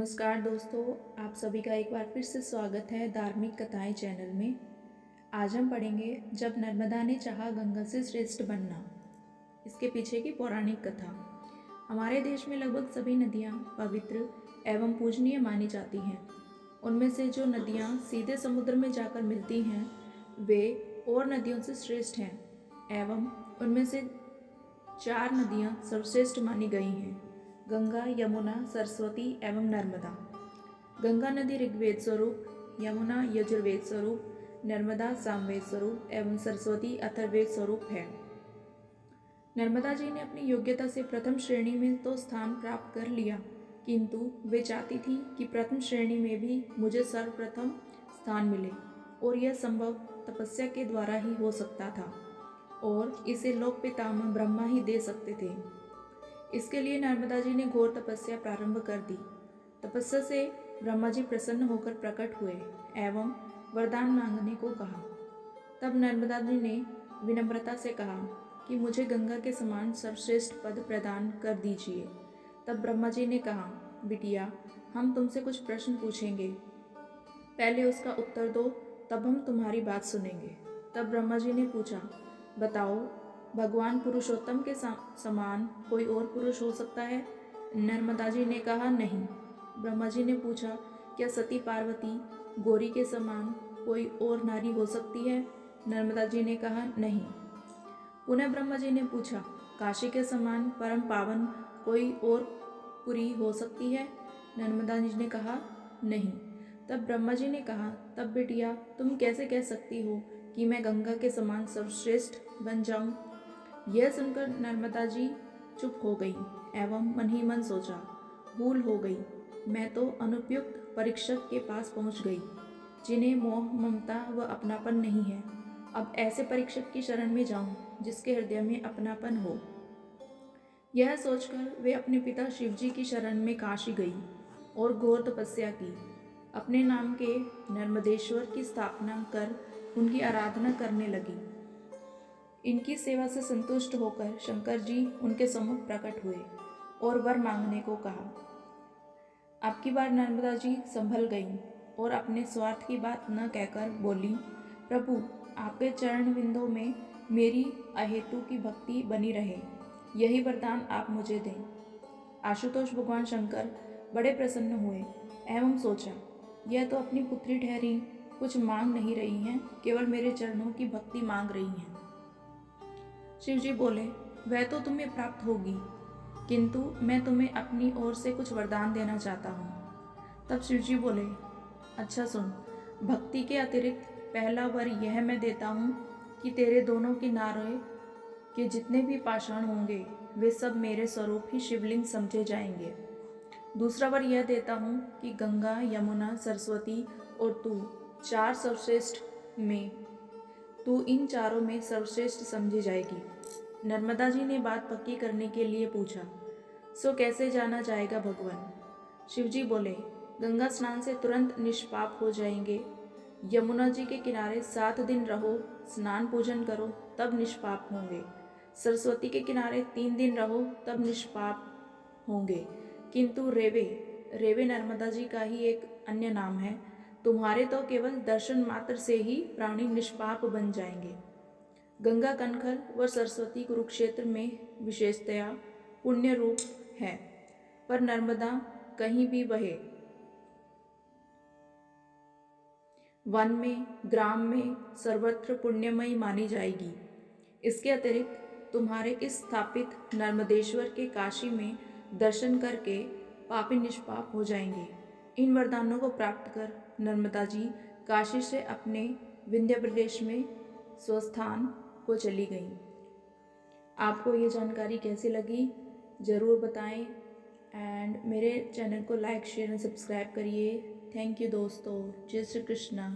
नमस्कार दोस्तों, आप सभी का एक बार फिर से स्वागत है धार्मिक कथाएं चैनल में। आज हम पढ़ेंगे जब नर्मदा ने चाहा गंगा से श्रेष्ठ बनना। इसके पीछे की पौराणिक कथा। हमारे देश में लगभग सभी नदियां पवित्र एवं पूजनीय मानी जाती हैं। उनमें से जो नदियां सीधे समुद्र में जाकर मिलती हैं वे और नदियों से श्रेष्ठ हैं एवं उनमें से 4 नदियां सर्वश्रेष्ठ मानी गई हैं: गंगा, यमुना, सरस्वती एवं नर्मदा। गंगा नदी ऋग्वेद स्वरूप, यमुना यजुर्वेद स्वरूप, नर्मदा सामवेद स्वरूप एवं सरस्वती अथर्ववेद स्वरूप है। नर्मदा जी ने अपनी योग्यता से प्रथम श्रेणी में तो स्थान प्राप्त कर लिया, किंतु वे चाहती थी कि प्रथम श्रेणी में भी मुझे सर्वप्रथम स्थान मिले, और यह संभव तपस्या के द्वारा ही हो सकता था, और इसे लोक पितामह ब्रह्मा ही दे सकते थे। इसके लिए नर्मदा जी ने घोर तपस्या प्रारंभ कर दी। तपस्या से ब्रह्मा जी प्रसन्न होकर प्रकट हुए एवं वरदान मांगने को कहा। तब नर्मदा जी ने विनम्रता से कहा कि मुझे गंगा के समान सर्वश्रेष्ठ पद प्रदान कर दीजिए। तब ब्रह्मा जी ने कहा, बिटिया, हम तुमसे कुछ प्रश्न पूछेंगे, पहले उसका उत्तर दो, तब हम तुम्हारी बात सुनेंगे। तब ब्रह्मा जी ने पूछा, बताओ, भगवान पुरुषोत्तम के समान कोई और पुरुष हो सकता है? नर्मदा जी ने कहा, नहीं। ब्रह्मा जी ने पूछा, क्या सती पार्वती गौरी के समान कोई और नारी हो सकती है? नर्मदा जी ने कहा, नहीं। पुनः ब्रह्मा जी ने पूछा, काशी के समान परम पावन कोई और पुरी हो सकती है? नर्मदा जी ने कहा, नहीं। तब ब्रह्मा जी ने कहा, तब बिटिया, तुम कैसे कह सकती हो कि मैं गंगा के समान सर्वश्रेष्ठ बन जाऊं? यह सुनकर नर्मदा जी चुप हो गई एवं मन ही मन सोचा, भूल हो गई, मैं तो अनुपयुक्त परीक्षक के पास पहुंच गई, जिन्हें मोह, ममता व अपनापन नहीं है। अब ऐसे परीक्षक की शरण में जाऊं जिसके हृदय में अपनापन हो। यह सोचकर वे अपने पिता शिवजी की शरण में काशी गई और घोर तपस्या की। अपने नाम के नर्मदेश्वर की स्थापना कर उनकी आराधना करने लगी। इनकी सेवा से संतुष्ट होकर शंकर जी उनके सम्मुख प्रकट हुए और वर मांगने को कहा। अब की बार नर्मदा जी संभल गईं और अपने स्वार्थ की बात न कहकर बोली, प्रभु, आपके चरण बिंदों में मेरी अहेतु की भक्ति बनी रहे, यही वरदान आप मुझे दें। आशुतोष भगवान शंकर बड़े प्रसन्न हुए एवं सोचा, यह तो अपनी पुत्री ठहरी, कुछ मांग नहीं रही हैं, केवल मेरे चरणों की भक्ति मांग रही हैं। शिवजी बोले, वह तो तुम्हें प्राप्त होगी, किंतु मैं तुम्हें अपनी ओर से कुछ वरदान देना चाहता हूँ। तब शिवजी बोले, अच्छा सुन, भक्ति के अतिरिक्त पहला वर यह मैं देता हूँ कि तेरे दोनों किनारे के जितने भी पाषाण होंगे वे सब मेरे स्वरूप ही शिवलिंग समझे जाएंगे। दूसरा वर यह देता हूँ कि गंगा, यमुना, सरस्वती और तू 4 सर्वश्रेष्ठ में तू इन चारों में सर्वश्रेष्ठ समझी जाएगी। नर्मदा जी ने बात पक्की करने के लिए पूछा, सो कैसे जाना जाएगा भगवान? शिवजी बोले, गंगा स्नान से तुरंत निष्पाप हो जाएंगे। यमुना जी के किनारे 7 दिन रहो, स्नान पूजन करो, तब निष्पाप होंगे। सरस्वती के किनारे 3 दिन रहो, तब निष्पाप होंगे। किंतु रेवे नर्मदा जी का ही एक अन्य नाम है। तुम्हारे तो केवल दर्शन मात्र से ही प्राणी निष्पाप बन जाएंगे। गंगा कनखल व सरस्वती कुरुक्षेत्र में विशेषतया पुण्य रूप है, पर नर्मदा कहीं भी बहे, वन में, ग्राम में, सर्वत्र पुण्यमयी मानी जाएगी। इसके अतिरिक्त तुम्हारे इस स्थापित नर्मदेश्वर के काशी में दर्शन करके पापी निष्पाप हो जाएंगे। इन वरदानों को प्राप्त कर नर्मदा जी काशी से अपने विंध्य प्रदेश में स्वस्थान को चली गईं। आपको ये जानकारी कैसी लगी ज़रूर बताएं एंड मेरे चैनल को लाइक, शेयर एंड सब्सक्राइब करिए। थैंक यू दोस्तों। जय श्री कृष्णा।